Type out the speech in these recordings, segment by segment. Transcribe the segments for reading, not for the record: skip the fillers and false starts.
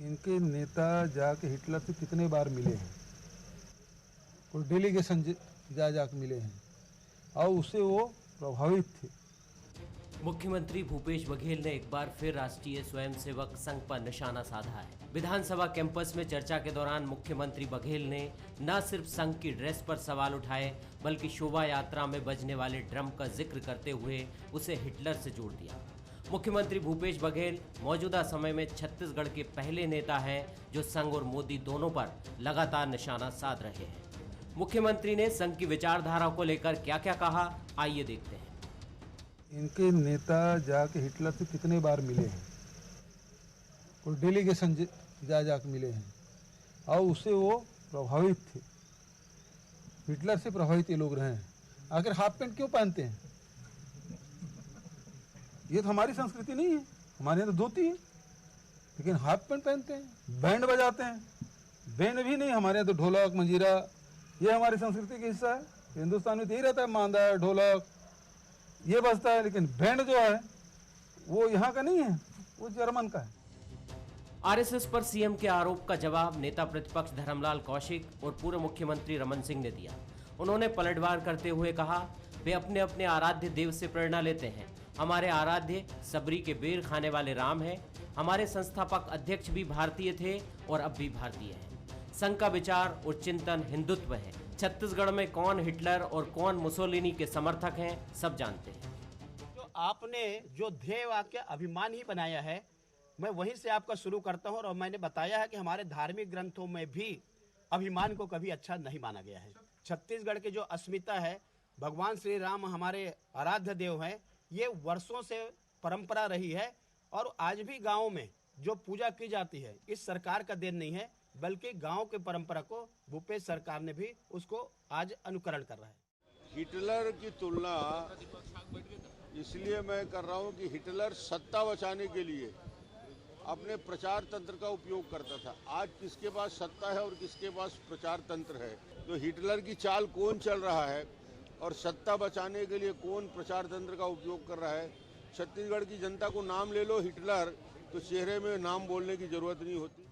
इनके नेता जाके हिटलर से कितने बार मिले हैं, कोई डेलीगेशन जाके मिले हैं और उससे वो प्रभावित थे। मुख्यमंत्री भूपेश बघेल ने एक बार फिर राष्ट्रीय स्वयंसेवक संघ पर निशाना साधा है। विधानसभा कैंपस में चर्चा के दौरान मुख्यमंत्री बघेल ने न सिर्फ संघ की ड्रेस पर सवाल उठाए बल्कि शोभा यात्रा में बजने वाले ड्रम का जिक्र करते हुए उसे हिटलर से जोड़ दिया। मुख्यमंत्री भूपेश बघेल मौजूदा समय में छत्तीसगढ़ के पहले नेता हैं जो संघ और मोदी दोनों पर लगातार निशाना साध रहे हैं। मुख्यमंत्री ने संघ की विचारधारा को लेकर क्या क्या कहा, आइए देखते हैं। इनके नेता जाके हिटलर से कितने बार मिले हैं, कोई डेलीगेशन जाके मिले हैं और उससे वो प्रभावित थे। हिटलर से प्रभावित ये लोग रहे हैं। आखिर हाफ पैंट क्यों पहनते हैं? ये तो हमारी संस्कृति नहीं है, हमारे यहाँ तो धोती है, लेकिन हाफ पैंट पहनते हैं। बैंड बजाते हैं, बैंड भी नहीं, हमारे यहाँ तो ढोलक मंजीरा ये हमारी संस्कृति का हिस्सा है। हिंदुस्तान में तो यही रहता है, मांदा ढोलक ये बजता है, लेकिन बैंड जो है वो यहाँ का नहीं है, वो जर्मन का है। आरएसएस पर सीएम के आरोप का जवाब नेता प्रतिपक्ष धर्मलाल कौशिक और पूर्व मुख्यमंत्री रमन सिंह ने दिया। उन्होंने पलटवार करते हुए कहा, वे अपने अपने आराध्य देव से प्रेरणा लेते हैं। हमारे आराध्य सबरी के बेर खाने वाले राम हैं। हमारे संस्थापक अध्यक्ष भी भारतीय थे और अब भी भारतीय हैं। संघ का विचार और चिंतन हिंदुत्व है। छत्तीसगढ़ में कौन हिटलर और कौन मुसोलिनी के समर्थक हैं, सब जानते हैं। तो आपने जो ध्येय वाक्य अभिमान ही बनाया है, मैं वहीं से आपका शुरू करता हूं। और मैंने बताया है कि हमारे धार्मिक ग्रंथों में भी अभिमान को कभी अच्छा नहीं माना गया है। छत्तीसगढ़ की जो अस्मिता है, भगवान श्री राम हमारे आराध्य देव हैं, ये वर्षों से परंपरा रही है और आज भी गाँव में जो पूजा की जाती है इस सरकार का देन नहीं है, बल्कि गांव की परंपरा को भूपेश सरकार ने भी उसको आज अनुकरण कर रहा है। हिटलर की तुलना इसलिए मैं कर रहा हूं कि हिटलर सत्ता बचाने के लिए अपने प्रचार तंत्र का उपयोग करता था। आज किसके पास सत्ता है और किसके पास प्रचार तंत्र है, तो हिटलर की चाल कौन चल रहा है और सत्ता बचाने के लिए कौन प्रचार तंत्र का उपयोग कर रहा है। छत्तीसगढ़ की जनता को नाम ले लो हिटलर, तो चेहरे में नाम बोलने की जरूरत नहीं होती।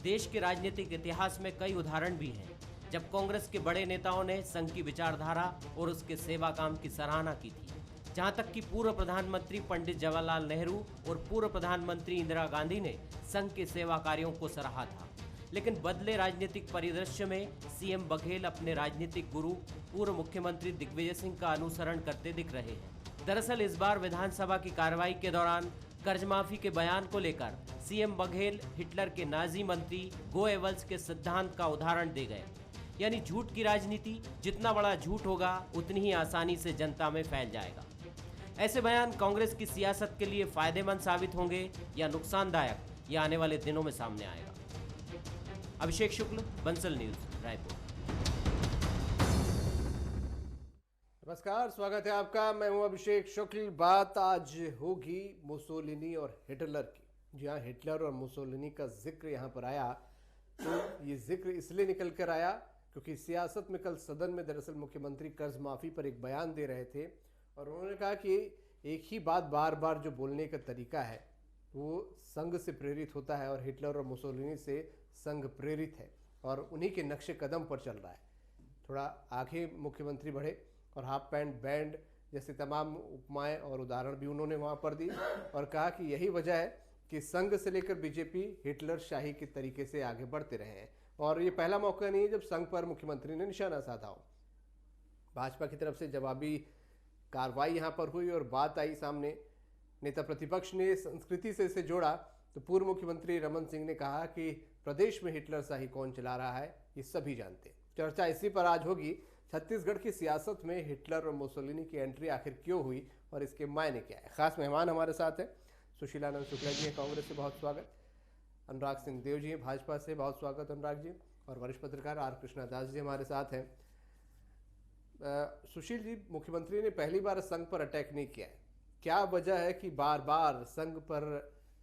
देश के राजनीतिक इतिहास में कई उदाहरण भी हैं जब कांग्रेस के बड़े नेताओं ने संघ की विचारधारा और उसके सेवा काम की सराहना की थी। जहां तक कि पूर्व प्रधानमंत्री पंडित जवाहरलाल नेहरू और पूर्व प्रधानमंत्री इंदिरा गांधी ने संघ के सेवा कार्यों को सराहा था। लेकिन बदले राजनीतिक परिदृश्य में सीएम बघेल अपने राजनीतिक गुरु पूर्व मुख्यमंत्री दिग्विजय सिंह का अनुसरण करते दिख रहे हैं। दरअसल इस बार विधानसभा की कार्रवाई के दौरान कर्ज माफी के बयान को लेकर सीएम बघेल हिटलर के नाजी मंत्री गोएबल्स के सिद्धांत का उदाहरण दे गए। यानी झूठ की राजनीति, जितना बड़ा झूठ होगा उतनी ही आसानी से जनता में फैल जाएगा। ऐसे बयान कांग्रेस की सियासत के लिए फायदेमंद साबित होंगे या नुकसानदायक, ये आने वाले दिनों में सामने आएगा। अभिषेक शुक्ल, बंसल न्यूज, रायपुर। नमस्कार, स्वागत है आपका। मैं हूं अभिषेक शुक्ल। बात आज होगी मुसोलिनी और हिटलर की। जी हाँ, हिटलर और मुसोलिनी का जिक्र यहाँ पर आया तो ये जिक्र इसलिए निकल कर आया क्योंकि सियासत में कल सदन में दरअसल मुख्यमंत्री कर्ज माफी पर एक बयान दे रहे थे और उन्होंने कहा कि एक ही बात बार बार जो बोलने का तरीका है वो संघ से प्रेरित होता है और हिटलर और मुसोलिनी से संघ प्रेरित है और उन्हीं के नक्शे कदम पर चल रहा है। थोड़ा आगे मुख्यमंत्री बढ़े और हाफ पैंट, बैंड जैसे तमाम उपमाएं और उदाहरण भी उन्होंने वहां पर दी और कहा कि यही वजह है कि संघ से लेकर बीजेपी हिटलर शाही के तरीके से आगे बढ़ते रहे हैं और ये पहला मौका नहीं है जब संघ पर मुख्यमंत्री ने निशाना साधा हो। भाजपा की तरफ से जवाबी कार्रवाई यहां पर हुई और बात आई सामने। नेता प्रतिपक्ष ने संस्कृति से इसे जोड़ा तो पूर्व मुख्यमंत्री रमन सिंह ने कहा कि प्रदेश में हिटलर शाही कौन चला रहा है ये सभी जानते हैं। चर्चा इसी पर आज होगी, छत्तीसगढ़ की सियासत में हिटलर और मुसोलिनी की एंट्री आखिर क्यों हुई और इसके मायने क्या है। खास मेहमान हमारे साथ हैं, सुशीलानंद शुक्ला जी हैं कांग्रेस से, बहुत स्वागत। अनुराग सिंह देव जी हैं भाजपा से, बहुत स्वागत अनुराग जी। और वरिष्ठ पत्रकार आर कृष्णा दास जी हमारे साथ हैं। सुशील जी, मुख्यमंत्री ने पहली बार संघ पर अटैक नहीं किया है, क्या वजह है कि बार बार संघ पर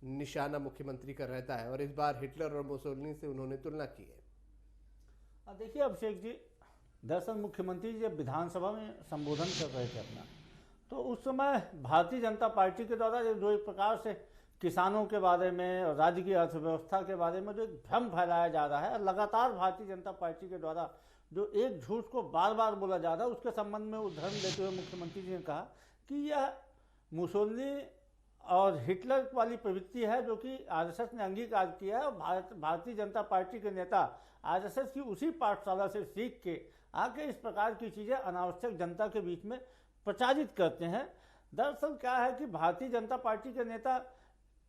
निशाना मुख्यमंत्री का रहता है और इस बार हिटलर और मुसोलिनी से उन्होंने तुलना की है? देखिए अभिषेक जी, दरअसल मुख्यमंत्री जब विधानसभा में संबोधन कर रहे थे अपना, तो उस समय भारतीय जनता पार्टी के द्वारा जो एक प्रकार से किसानों के बारे में और राज्य की अर्थव्यवस्था के बारे में जो एक भ्रम फैलाया जा रहा है, लगातार भारतीय जनता पार्टी के द्वारा जो एक झूठ को बार बार बोला जा रहा है, उसके संबंध में उदाहरण देते हुए मुख्यमंत्री जी ने कहा कि यह मुसोलिनी और हिटलर वाली प्रवृत्ति है जो कि आरएसएस ने अंगीकार किया है, और भारतीय जनता पार्टी के नेता आरएसएस की उसी पाठशाला से सीख के आके इस प्रकार की चीज़ें अनावश्यक जनता के बीच में प्रचारित करते हैं। दरअसल क्या है कि भारतीय जनता पार्टी के नेता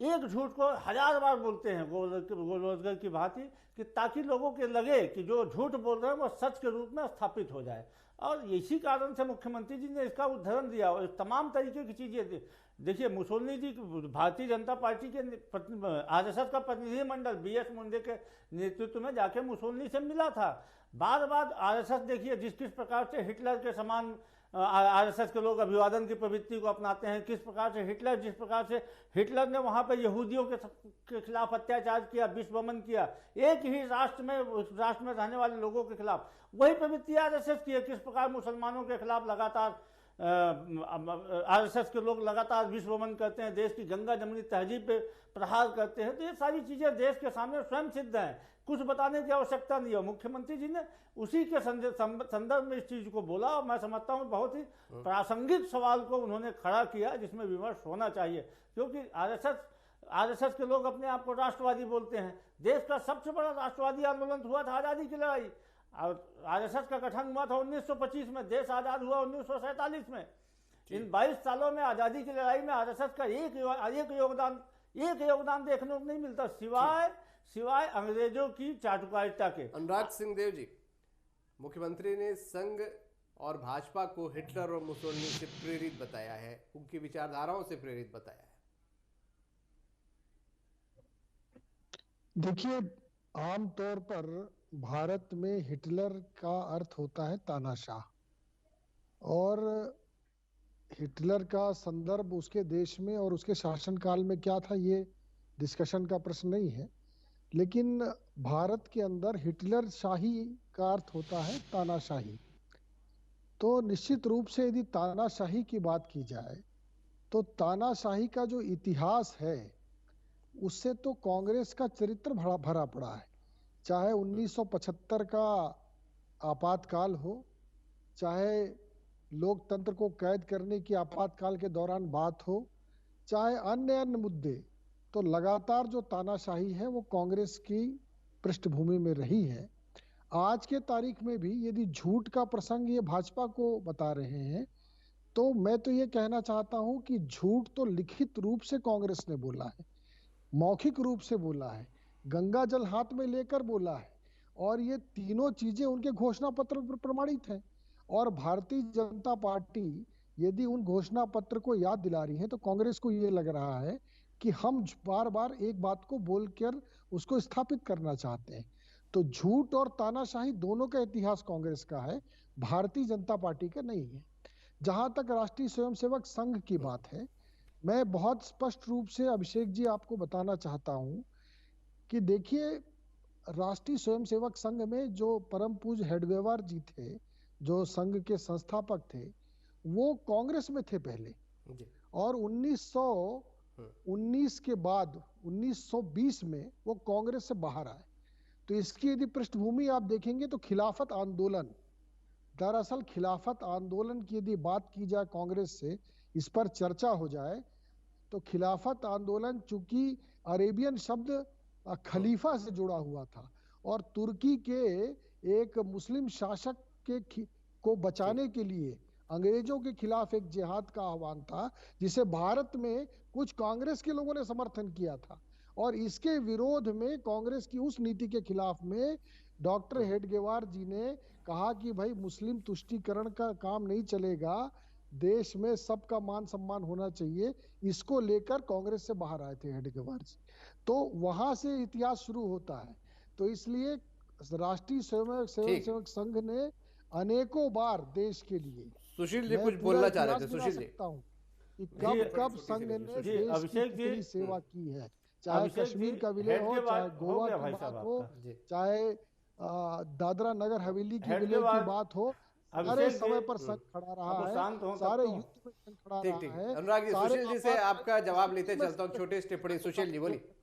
एक झूठ को 1000 बार बोलते हैं गोलरोजगर की भांति, कि ताकि लोगों के लगे कि जो झूठ बोल रहे हैं वो सच के रूप में स्थापित हो जाए। और इसी कारण से मुख्यमंत्री जी ने इसका उदाहरण दिया और तमाम तरीके की चीज़ें देखिए। मुसोलिनी जी भारतीय जनता पार्टी के आरएसएस का प्रतिनिधिमंडल बीएस मुंडे के नेतृत्व में जाके मुसोलिनी से मिला था। बार बार आरएसएस देखिए किस प्रकार से हिटलर के समान आरएसएस के लोग अभिवादन की प्रवृत्ति को अपनाते हैं, किस प्रकार से जिस प्रकार से हिटलर ने वहां पर यहूदियों के खिलाफ अत्याचार किया, विश्वमन किया, एक ही राष्ट्र में रहने वाले लोगों के खिलाफ, वही प्रवृत्ति आरएसएस की है। किस प्रकार मुसलमानों के खिलाफ लगातार आरएसएस के लोग लगातार विश्वमन करते हैं, देश की गंगा जमनी तहजीब पे प्रहार करते हैं। तो ये सारी चीजें देश के सामने स्वयं सिद्ध हैं, कुछ बताने की आवश्यकता नहीं है। मुख्यमंत्री जी ने उसी के संदर्भ में इस चीज को बोला और मैं समझता हूँ बहुत ही प्रासंगिक सवाल को उन्होंने खड़ा किया जिसमें विमर्श होना चाहिए, क्योंकि आरएसएस के लोग अपने आप को राष्ट्रवादी बोलते हैं। देश का सबसे बड़ा राष्ट्रवादी आंदोलन हुआ था आज़ादी की लड़ाई, और आरएसएस का गठन हुआ था 1925 में, देश आज़ाद हुआ 1947 में। इन 22 सालों में आज़ादी की लड़ाई में आरएसएस का एक योगदान देखने को नहीं मिलता, सिवाय अंग्रेजों की चाटुकारिता के। अनुराग सिंह देव जी, मुख्यमंत्री ने संघ और भाजपा को हिटलर और मुसोलिनी से प्रेरित बताया है, उनकी विचारधाराओं से प्रेरित बताया है। देखिए, आमतौर पर भारत में हिटलर का अर्थ होता है तानाशाह, और हिटलर का संदर्भ उसके देश में और उसके शासनकाल में क्या था ये डिस्कशन का प्रश्न नहीं है, लेकिन भारत के अंदर हिटलर शाही का अर्थ होता है तानाशाही। तो निश्चित रूप से यदि तानाशाही की बात की जाए तो तानाशाही का जो इतिहास है उससे तो कांग्रेस का चरित्र भरा पड़ा है। चाहे 1975 का आपातकाल हो, चाहे लोकतंत्र को कैद करने की आपातकाल के दौरान बात हो, चाहे अन्य मुद्दे, तो लगातार जो तानाशाही है वो कांग्रेस की पृष्ठभूमि में रही है। आज के तारीख में भी यदि झूठ का प्रसंग ये भाजपा को बता रहे हैं तो मैं तो ये कहना चाहता हूं कि झूठ तो लिखित रूप से कांग्रेस ने बोला है, मौखिक रूप से बोला है, गंगा जल हाथ में लेकर बोला है, और ये तीनों चीजें उनके घोषणा पत्र पर प्रमाणित हैं। और भारतीय जनता पार्टी यदि उन घोषणा पत्र को याद दिला रही है तो कांग्रेस को ये लग रहा है कि हम बार बार एक बात को बोलकर उसको स्थापित करना चाहते हैं। तो झूठ और तानाशाही दोनों का इतिहास कांग्रेस का है, भारतीय जनता पार्टी का नहीं है। जहां तक राष्ट्रीय स्वयंसेवक संघ की बात है, मैं बहुत स्पष्ट रूप से अभिषेक जी आपको बताना चाहता हूं कि देखिए, राष्ट्रीय स्वयंसेवक संघ में जो परम पूज्य हेडगेवार जी थे, जो संघ के संस्थापक थे, वो कांग्रेस में थे पहले, और 1919 के बाद 1920 में वो कांग्रेस से बाहर आए। तो इसकी यदि पृष्ठभूमि आप देखेंगे तो खिलाफत आंदोलन, दरअसल खिलाफत आंदोलन की यदि बात की जाए कांग्रेस से, इस पर चर्चा हो जाए, तो खिलाफत आंदोलन चूंकि अरेबियन शब्द खलीफा से जुड़ा हुआ था और तुर्की के एक मुस्लिम शासक को बचाने के लिए अंग्रेजों के खिलाफ एक जिहाद का आह्वान था, जिसे भारत में कुछ कांग्रेस के लोगों ने समर्थन किया था। और इसके विरोध में, कांग्रेस की उस नीति के खिलाफ में, डॉक्टर हेडगेवार जी ने कहा कि भाई मुस्लिम तुष्टीकरण का काम नहीं चलेगा, देश में सबका मान सम्मान होना चाहिए। इसको लेकर कांग्रेस से बाहर आए थे हेडगेवार जी। तो वहां से इतिहास शुरू होता है। तो इसलिए राष्ट्रीय स्वयंसेवक संघ ने अनेकों बार देश के लिए, सुशील जी कुछ बोलना चाह रहे थे, सुशील जी, कि कब संघ ने देश की सेवा की है, चाहे कश्मीर का विलय हो, चाहे गोवा की बात हो, चाहे दादरा नगर हवेली की विलय की बात हो, सारे अभिषेक जी, समय पर संघ खड़ा रहा अब वो शांत हों है, तब सारे तो। युद्ध में संघ खड़ा ठीक रहा ठीक है। अनुराग जी, सारे सुशील जी से आपात आपका जवाब लेते में चलता हूँ, छोटी सी टिप्पणी सुशील जी बोलिए।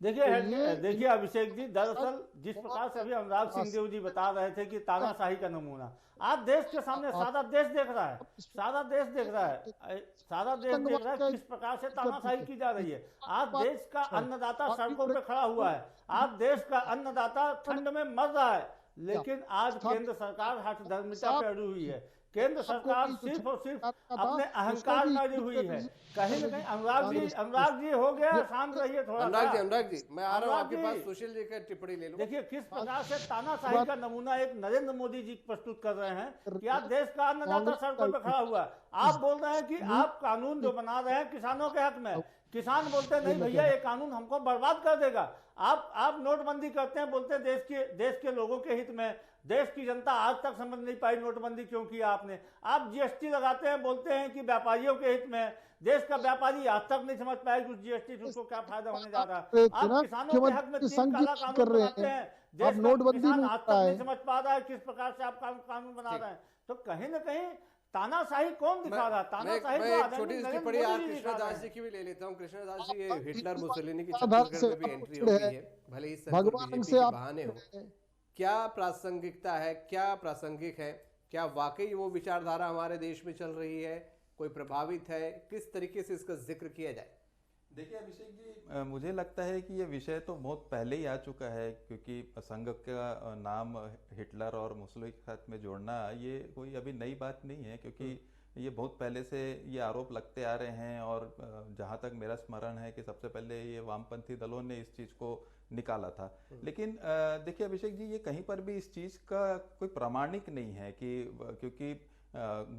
देखिए अभिषेक जी, दरअसल जिस प्रकार से अभी अनुराग सिंहदेव जी बता रहे थे कि तानाशाही का नमूना आज देश के सामने सारा देश देख रहा है, सारा देश देख रहा है, सारा देश देख रहा है किस प्रकार से तानाशाही की जा रही है। आज देश का अन्नदाता सड़कों पे खड़ा हुआ है, आज देश का अन्नदाता ठंड में मर रहा है, लेकिन आज केंद्र सरकार हठधर्मिता पे अड़ी हुई है। केंद्र सरकार सिर्फ और सिर्फ अपने अहंकार में अड़ी हुई है। कहीं ना कहीं अनुराग जी हो गया, शांत रहिए थोड़ा। अनुराग जी मैं आ रहा हूँ आपके पास, सुशील जी का टिप्पणी ले लो। देखिए किस प्रकार से तानाशाही का नमूना एक नरेंद्र मोदी जी प्रस्तुत कर रहे हैं कि आज देश का अन्नदाता सड़कों पर खड़ा हुआ है। आप बोल रहे हैं कि आप कानून जो बना रहे हैं किसानों के हक में, किसान बोलते हैं नहीं भैया ये कानून हमको बर्बाद कर देगा। आप नोटबंदी करते हैं, बोलते हैं देश के लोगों के हित में। देश की जनता आज तक समझ नहीं पाई नोटबंदी क्यों किया आपने। आप जीएसटी लगाते हैं, बोलते हैं कि व्यापारियों के हित में। देश का व्यापारी आज तक नहीं समझ पाया कि उस जीएसटी से उसको क्या फायदा होने जा रहा है। आप किसानों के हक में तीन काला कानून बनाते हैं, देश का किसान आज तक नहीं समझ पा रहा है किस प्रकार से आप कानून बना रहे हैं। तो कहीं ना कहीं तानाशाही कौन दिखा रहा है? तानाशाही मैं छोटी सी टिप्पणी आज कृष्णदास जी की भी ले लेता हूँ। कृष्णदास जी, ये हिटलर मुसोलिनी की छत्तीसगढ़ में भी एंट्री हो गई है, भले ही भगवान से आप बहाने हो, क्या प्रासंगिकता है, क्या प्रासंगिक है, क्या वाकई वो विचारधारा हमारे देश में चल रही है, कोई प्रभावित है, किस तरीके से इसका जिक्र किया जाए? देखिए अभिषेक जी, मुझे लगता है कि ये विषय तो बहुत पहले ही आ चुका है, क्योंकि संघ का नाम हिटलर और मुसोलिनी के साथ में जोड़ना ये कोई अभी नई बात नहीं है, क्योंकि ये बहुत पहले से ये आरोप लगते आ रहे हैं। और जहाँ तक मेरा स्मरण है कि सबसे पहले ये वामपंथी दलों ने इस चीज़ को निकाला था। लेकिन देखिए अभिषेक जी, ये कहीं पर भी इस चीज़ का कोई प्रामाणिक नहीं है कि क्योंकि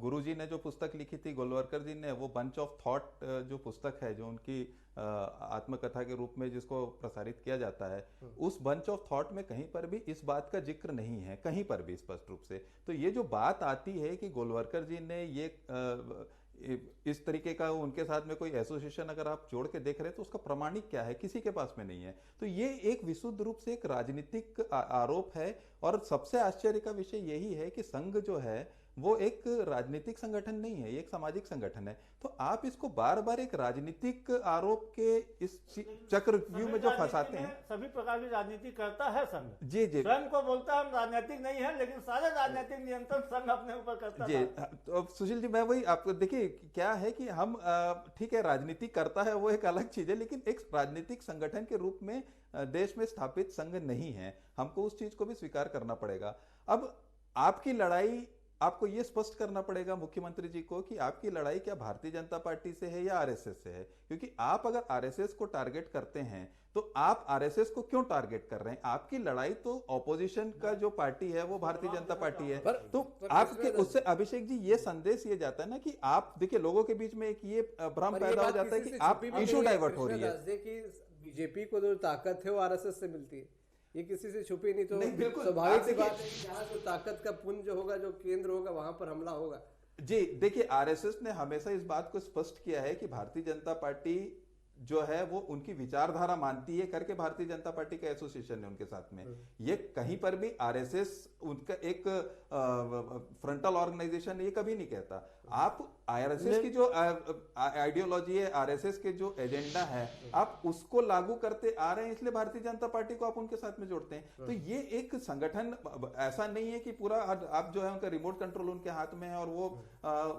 गुरुजी ने जो पुस्तक लिखी थी, गोलवलकर जी ने, वो बंच ऑफ थॉट जो पुस्तक है, जो उनकी आत्मकथा के रूप में जिसको प्रसारित किया जाता है, उस बंच ऑफ थॉट में कहीं पर भी इस बात का जिक्र नहीं है, कहीं पर भी स्पष्ट रूप से। तो ये जो बात आती है कि गोलवलकर जी ने ये इस तरीके का उनके साथ में कोई एसोसिएशन अगर आप जोड़ के देख रहे हैं तो उसका प्रमाणिक क्या है, किसी के पास में नहीं है। तो ये एक विशुद्ध रूप से एक राजनीतिक आरोप है। और सबसे आश्चर्य का विषय यही है कि संघ जो है वो एक राजनीतिक संगठन नहीं है, ये एक सामाजिक संगठन है। तो आप इसको बार बार एक राजनीतिक आरोप के इस चक्रव्यूह में जो फंसाते हैं। सभी प्रकार की राजनीति करता है संघ। जी जी, संघ को बोलता है हम राजनीतिक नहीं है, लेकिन सारे राजनीतिक नियंत्रण संघ अपने ऊपर करता है। जी तो सुशील जी, मैं वही आपको देखिए क्या है कि हम ठीक है, राजनीति करता है वो एक अलग चीज है, लेकिन एक राजनीतिक संगठन के रूप में देश में स्थापित संघ नहीं है। हमको उस चीज को भी स्वीकार करना पड़ेगा। अब आपकी लड़ाई, आपको यह स्पष्ट करना पड़ेगा मुख्यमंत्री जी को कि आपकी लड़ाई क्या भारतीय जनता पार्टी से है या आरएसएस से है। क्योंकि आप अगर आरएसएस को टारगेट करते हैं तो आप आरएसएस को क्यों टारगेट कर रहे हैं? आपकी लड़ाई तो ऑपोजिशन का जो पार्टी है वो भारतीय जनता पार्टी है। तो आपके उससे अभिषेक जी ये संदेश ये जाता है ना कि आप देखिए लोगों के बीच में एक ये भ्रम पैदा हो जाता है कि आप इशू डाइवर्ट हो रही है। बीजेपी को जो ताकत है वो आरएसएस से मिलती है, ये किसी से छुपी नहीं। तो स्वाभाविक सी बात है कि जहाँ जो ताकत का पुंज होगा, जो केंद्र होगा, वहां पर हमला होगा। जी देखिए, आरएसएस ने हमेशा इस बात को स्पष्ट किया है कि भारतीय जनता पार्टी जो है वो उनकी विचारधारा मानती है करके भारतीय जनता पार्टी का एसोसिएशन है उनके साथ में। ये कहीं पर भी आरएसएस उनका एक फ्रंटल ऑर्गेनाइजेशन ये कभी नहीं कहता। आप आरएसएस की जो आइडियोलॉजी है, आरएसएस के जो एजेंडा है, आप उसको लागू करते आ रहे हैं, इसलिए भारतीय जनता पार्टी को आप उनके साथ में जोड़ते हैं। तो ये एक संगठन ऐसा नहीं है कि पूरा आप जो है उनका रिमोट कंट्रोल उनके हाथ में है और वो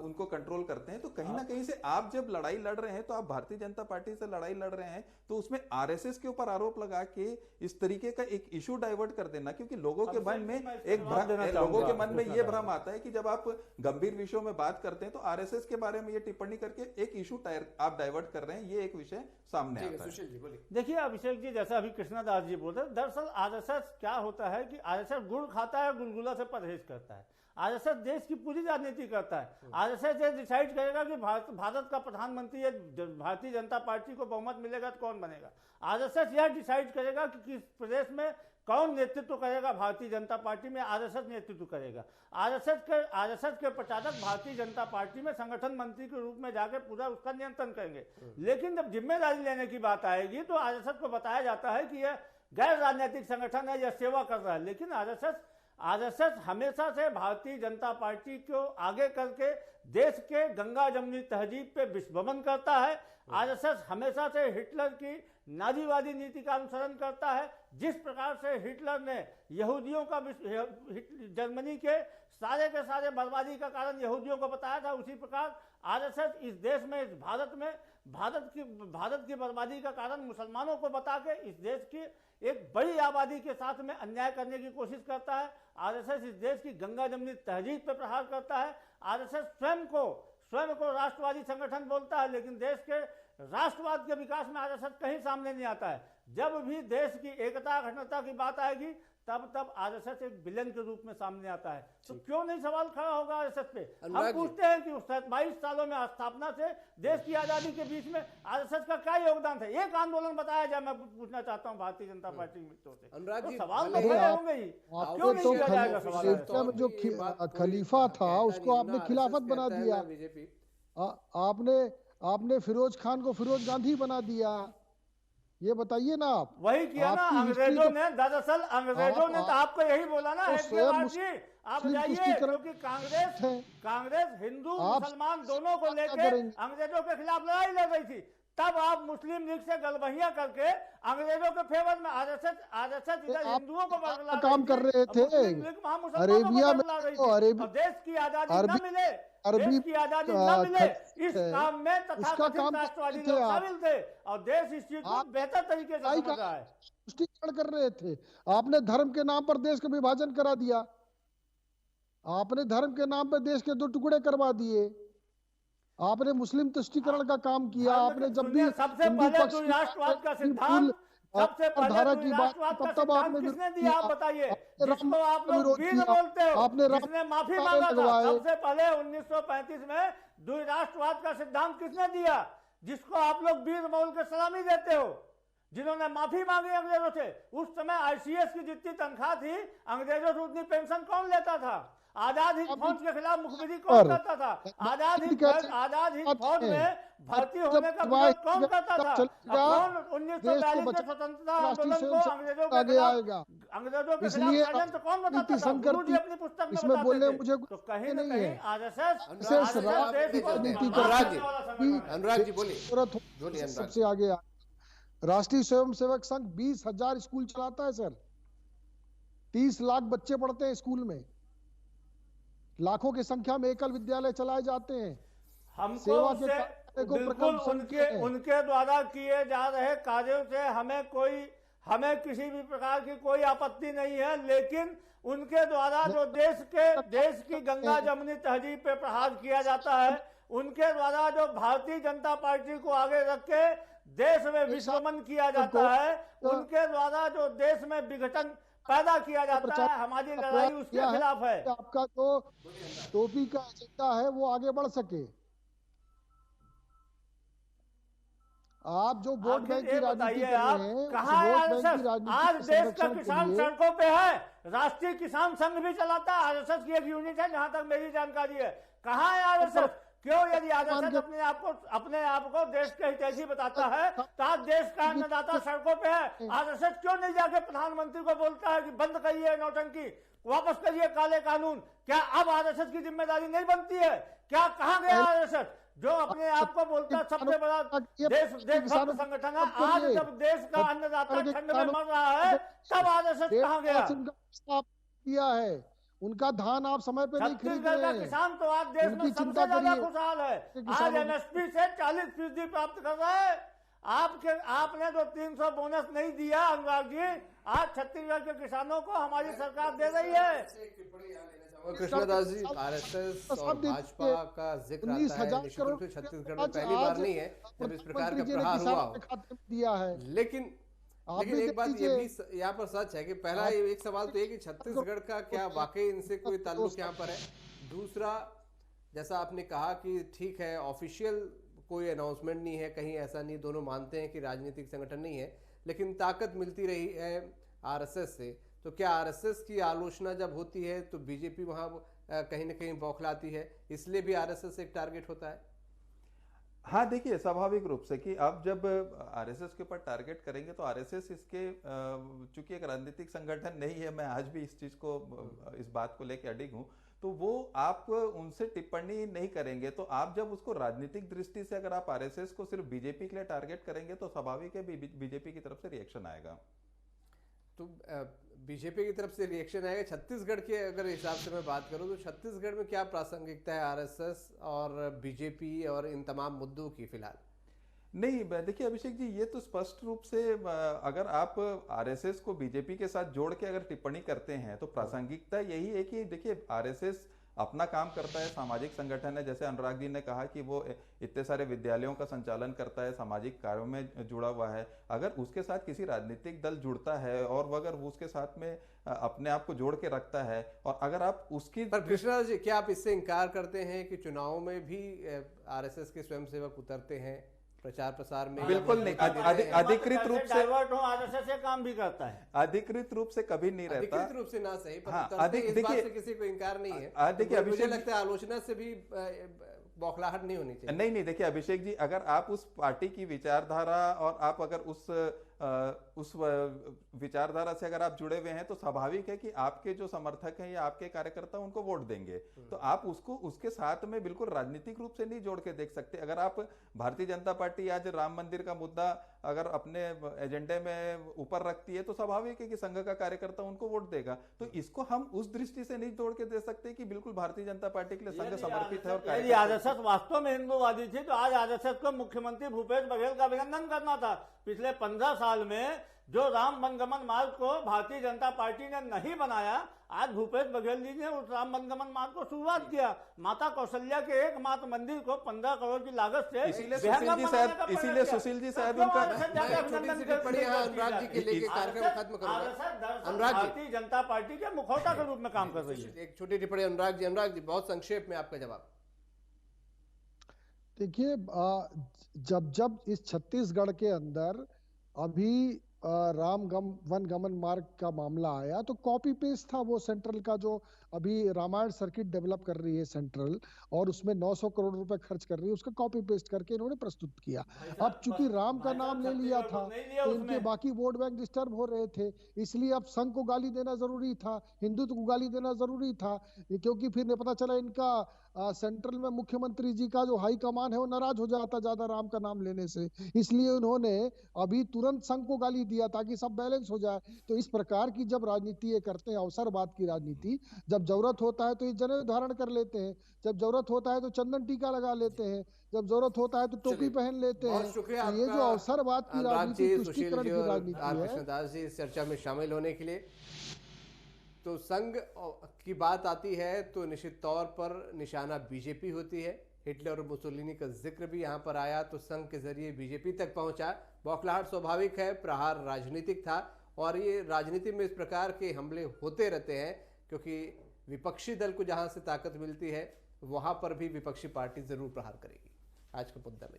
उनको कंट्रोल करते हैं। तो कहीं ना कहीं से आप जब लड़ाई लड़ रहे हैं तो आप भारतीय जनता पार्टी से लड़ाई लड़ रहे हैं, तो उसमें आरएसएस के ऊपर आरोप लगा के इस तरीके का एक इशू डाइवर्ट कर देना, क्योंकि लोगों के मन में ये भ्रम आता है कि जब आप गंभीर विषयों में बात करते हैं तो आरएसएस के बारे में ये टिप्पणी करके एक इशू आप डाइवर्ट कर रहे हैं, ये एक विषय सामने आता है। देखिए अभिषेक जी, जैसा अभी कृष्णदास जी बोल रहे, दरअसल आरएसएस क्या होता है कि आरएसएस गुड़ खाता है, गुलगुला से परहेज करता है। आरएसएस देश की पूरी राजनीति करता है। आरएसएस ये डिसाइड करेगा कि भारत का प्रधानमंत्री भारतीय जनता पार्टी को बहुमत मिलेगा तो कौन बनेगा। आरएसएस यह डिसाइड करेगा कि किस प्रदेश में कौन नेतृत्व करेगा, भारतीय जनता पार्टी में आरएसएस नेतृत्व करेगा। आरएसएस के प्रचारक भारतीय जनता पार्टी में संगठन मंत्री के रूप में जाकर पूरा उसका नियंत्रण करेंगे। लेकिन जब जिम्मेदारी लेने की बात आएगी तो आरएसएस को बताया जाता है कि यह गैर राजनीतिक संगठन है, यह सेवा कर रहा है। लेकिन आरएसएस हमेशा से भारतीय जनता पार्टी को आगे करके देश के गंगा जमुनी तहजीब पे विस्मरण करता है। आरएसएस हमेशा से हिटलर की नाजीवादी नीति का अनुसरण करता है। जिस प्रकार से हिटलर ने यहूदियों का जर्मनी के सारे बर्बादी का कारण यहूदियों को बताया था, उसी प्रकार आरएसएस इस देश में, इस भारत में भारत की बर्बादी का कारण मुसलमानों को बता के इस देश की एक बड़ी आबादी के साथ में अन्याय करने की कोशिश करता है। आरएसएस इस देश की गंगा जमुनी तहजीब पर प्रहार करता है। आरएसएस स्वयं को राष्ट्रवादी संगठन बोलता है, लेकिन देश के राष्ट्रवाद के विकास में आरएसएस कहीं सामने नहीं आता है। जब भी देश की एकता अखंडता की बात आएगी तब आरएसएस एक विलेन के रूप में सामने आता है। तो क्यों नहीं सवाल खड़ा होगा आरएसएस पे? हम पूछते हैं कि 22 सालों में स्थापना से देश की आजादी के बीच में आरएसएस का क्या योगदान था? एक आंदोलन बताया जाए, मैं पूछना चाहता हूँ भारतीय जनता पार्टी मित्रों से। अनुराग जी, सवाल तो खड़े होंगे ही, क्यों नहीं किया जाएगा सवाल? जो खलीफा था उसको आपने खिलाफत बना दिया। बीजेपी आपने फिरोज खान को फिरोज गांधी बना दिया। ये बताइए ना आप। वही किया ना अंग्रेजों ने, दरअसल अंग्रेजों ने तो आपको यही बोला ना, आप जाइए, क्योंकि कांग्रेस हिंदू मुसलमान दोनों को लेकर अंग्रेजों के खिलाफ लड़ाई लड़ रही थी। तब आप मुस्लिम लीग से गलबहियां करके अंग्रेजों के फेवर में आरएसएस इधर हिंदुओं को बदला काम कर रहे थे। अरेबिया में देश की आजादी न मिले, देश की आजादी न मिले, इस काम में तथाकथित राष्ट्रवादी लोग शामिल थे और देश इस चीज को बेहतर तरीके से समझ रहा है। तुष्टिकरण कर रहे थे। आपने धर्म के नाम पर देश का विभाजन करा दिया। आपने धर्म के नाम पर देश के 2 टुकड़े करवा दिए। आपने मुस्लिम तुष्टिकरण का काम किया। आपने जब भी सबसे पहले राष्ट्रवाद का सिद्धांत सबसे पहले की बात तब आपने किसने दिया? आप बताइए, जिसको आप लोग वीर बोलते हो, जिसने माफी मांगा था। सबसे पहले 1935 में द्विराष्ट्रवाद का सिद्धांत किसने दिया? जिसको आप लोग वीर बोल के सलामी देते हो, जिन्होंने माफी मांगी अंग्रेजों से। उस समय आईसीएस की जितनी तनख्वाह थी, अंग्रेजों से उतनी पेंशन कौन लेता था? आजाद हिंद फौज के खिलाफ मुखबिरी कौन करता था? आजाद हिंद फौज में भर्ती होने का विरोध कौन करता था? कौन 1942 के स्वतंत्रता आंदोलन को अंग्रेजों के खिलाफ षड्यंत्र कौन बताता था? गुरु जी अपनी पुस्तक में बताते थे। तो कहीं न कहीं आरएसएस अनुराग जी बोलिए। सबसे आगे राष्ट्रीय स्वयंसेवक संघ 20,000 स्कूल चलाता है सर। 30 लाख बच्चे पढ़ते हैं स्कूल में। लाखों की संख्या में एकल विद्यालय चलाए जाते हैं। हमको बिल्कुल उनके द्वारा किए जा रहे कार्यों से हमें किसी भी प्रकार की कोई आपत्ति नहीं है, लेकिन उनके द्वारा जो देश की गंगा जमुनी तहजीब पे प्रहार किया जाता है, उनके द्वारा जो भारतीय जनता पार्टी को आगे रख के देश में विस्मरण किया जाता है, उनके द्वारा जो देश में विघटन पैदा किया जाता है, हमारी लड़ाई उसके खिलाफ है। आपका जो टोपी का एजेंडा है वो आगे बढ़ सके। आप जो वोट बैंक की राजनीति कर रहे हैं, कहाँ है आरएसएस? आज देश का किसान सड़कों पे है। राष्ट्रीय किसान संघ भी चलाता है, आरएसएस की एक यूनिट है, जहां तक मेरी जानकारी है। कहाँ है आरएसएस? क्यों? यदि आरएसएस अपने आप को देश के हितैषी बताता है, तो आज देश का अन्नदाता सड़कों पे है। आरएसएस क्यों नहीं जाके प्रधानमंत्री को बोलता है कि बंद करिए नौटंकी, वापस करिए काले कानून? क्या अब आरएसएस की जिम्मेदारी नहीं बनती है? क्या कहाँ गया आरएसएस जो अपने आप को बोलता है सबसे बड़ा देशभक्त संगठन है? आज जब देश का अन्नदाता ठंड में मर रहा है, तब आरएसएस कहाँ गया? किया है उनका धान आप समय पे नहीं खरीद रहे हैं। किसान तो आज देश में सबसे ज्यादा खुशहाल है। आज एमएसपी से 40% प्राप्त कर रहा है। आपने जो 300 बोनस नहीं दिया अनुराग जी, आज छत्तीसगढ़ के किसानों को हमारी सरकार दे रही है। कृष्णदास जी, आरएसएस और भाजपा का जिक्र आता है, निश्चित रूप से छत्तीसगढ़ में पहली बार नहीं है जब इस प्रकार का प्रहार हुआ हो। लेकिन एक बात ये भी यहाँ पर सच है कि पहला एक सवाल तो ये कि छत्तीसगढ़ का क्या वाकई इनसे कोई ताल्लुक यहाँ पर है? दूसरा, जैसा आपने कहा कि ठीक है ऑफिशियल कोई अनाउंसमेंट नहीं है, कहीं ऐसा नहीं, दोनों मानते हैं कि राजनीतिक संगठन नहीं है, लेकिन ताकत मिलती रही है आरएसएस से। तो क्या आरएसएस की आलोचना जब होती है तो बीजेपी वहाँ कहीं ना कहीं बौखलाती है, इसलिए भी आरएसएस एक टारगेट होता है? हाँ, देखिए स्वाभाविक रूप से कि आप जब आरएसएस के ऊपर टारगेट करेंगे तो आरएसएस इसके चूंकि एक राजनीतिक संगठन नहीं है, मैं आज भी इस चीज को इस बात को लेकर अडिग हूं, तो वो आप उनसे टिप्पणी नहीं करेंगे। तो आप जब उसको राजनीतिक दृष्टि से अगर आप आरएसएस को सिर्फ बीजेपी के लिए टारगेट करेंगे तो स्वाभाविक है बीजेपी की तरफ से रिएक्शन आएगा। तो बीजेपी की तरफ से रिएक्शन आएगा। छत्तीसगढ़ के अगर हिसाब से मैं बात करूं तो छत्तीसगढ़ में क्या प्रासंगिकता है आरएसएस और बीजेपी और इन तमाम मुद्दों की फिलहाल? नहीं, देखिए अभिषेक जी, ये तो स्पष्ट रूप से अगर आप आरएसएस को बीजेपी के साथ जोड़ के अगर टिप्पणी करते हैं तो प्रासंगिकता यही है कि देखिए आरएसएस अपना काम करता है, सामाजिक संगठन है, जैसे अनुराग जी ने कहा कि वो इतने सारे विद्यालयों का संचालन करता है, सामाजिक कार्यों में जुड़ा हुआ है। अगर उसके साथ किसी राजनीतिक दल जुड़ता है और वो अगर उसके साथ में अपने आप को जोड़ के रखता है और अगर आप उसकी पर कृष्णा जी, क्या आप इससे इनकार करते हैं कि चुनाव में भी आरएसएस के स्वयंसेवक उतरते हैं प्रचार प्रसार में? बिल्कुल नहीं, अधिकृत रूप से डाइवर्ट हो, आरएसएस से काम भी करता है, अधिकृत रूप से कभी नहीं रहता। अधिकृत रूप से ना सही, पर हाँ, उतरते हैं, इस बात से किसी को इनकार नहीं है। देखिए मुझे लगता है आलोचना से भी बौखलाहट नहीं होनी चाहिए। नहीं, देखिए अभिषेक जी, अगर आप उस पार्टी की विचारधारा और आप अगर उस विचारधारा से अगर आप जुड़े हुए हैं तो स्वाभाविक है कि आपके जो समर्थक हैं या आपके कार्यकर्ता उनको वोट देंगे। तो आप उसको उसके साथ में बिल्कुल राजनीतिक रूप से नहीं जोड़ के देख सकते। अगर आप भारतीय जनता पार्टी आज राम मंदिर का मुद्दा अगर अपने एजेंडे में ऊपर रखती है तो स्वाभाविक है कि संघ का कार्यकर्ता उनको वोट देगा। तो इसको हम उस दृष्टि से नहीं जोड़ के दे सकते कि बिल्कुल भारतीय जनता पार्टी के लिए संघ समर्पित है। और यदि आरएसएस वास्तव में हिंदूवादी थी तो आज आरएसएस को मुख्यमंत्री भूपेश बघेल का अभिनंदन करना था। पिछले 15 साल में जो राम वनगमन मार्ग को भारतीय जनता पार्टी ने नहीं बनाया, आज भूपेश बघेल जी ने उस राम वनगमन मार्ग को शुरुआत किया। माता कौशल्या के एकमात्र मंदिर को 15 करोड़ की लागत से इसीलिए सुशील जी साहब उनका अनुराग जी के लेके कार्यक्रम खत्म करूंगा। अनुराग जी, भारतीय जनता पार्टी के मुखौटा के रूप में काम कर रही है। एक छोटी टिप्पणी अनुराग जी। अनुराग जी, बहुत संक्षेप में आपका जवाब। देखिए, जब इस छत्तीसगढ़ के अंदर अभी वन गमन मार्ग का मामला आया तो कॉपी पेस्ट था वो सेंट्रल का, जो अभी रामायण सर्किट डेवलप कर रही है सेंट्रल और उसमें 900 करोड़ रुपए खर्च कर रही है, उसका कॉपी पेस्ट करके इन्होंने प्रस्तुत किया। अब चूंकि राम का नाम ले लिया था तो इनके बाकी वोट बैंक डिस्टर्ब हो रहे थे, इसलिए अब संघ को गाली देना जरूरी था, हिंदुत्व को गाली देना जरूरी था, क्योंकि फिर ने पता चला इनका सेंट्रल में मुख्यमंत्री जी का जो हाई कमान है वो नाराज हो जाता ज्यादा राम का नाम लेने से, इसलिए उन्होंने अभी तुरंत संघ को गाली दिया ताकि सब बैलेंस हो जाए। तो इस प्रकार की जब राजनीति ये करते हैं, अवसरवाद की राजनीति, जब जरूरत होता है तो ये जनेऊ धारण कर लेते हैं, जब जरूरत होता है तो चंदन टीका लगा लेते हैं, जब जरूरत होता है तो टोपी पहन लेते हैं। तो ये जो अवसरवाद की राजनीति, तुष्टीकरण की राजनीति है। जी, इस चर्चा में शामिल होने के लिए। तो संघ की बात आती है तो निश्चित तौर पर निशाना बीजेपी होती है। हिटलर और मुसोलिनी का जिक्र भी यहाँ पर आया तो संघ के जरिए बीजेपी तक पहुंचा। बौखलाहट स्वाभाविक है, प्रहार राजनीतिक था और ये राजनीति में इस प्रकार के हमले होते रहते हैं क्योंकि विपक्षी दल को जहां से ताकत मिलती है वहां पर भी विपक्षी पार्टी जरूर प्रहार करेगी। आज का मुद्दा में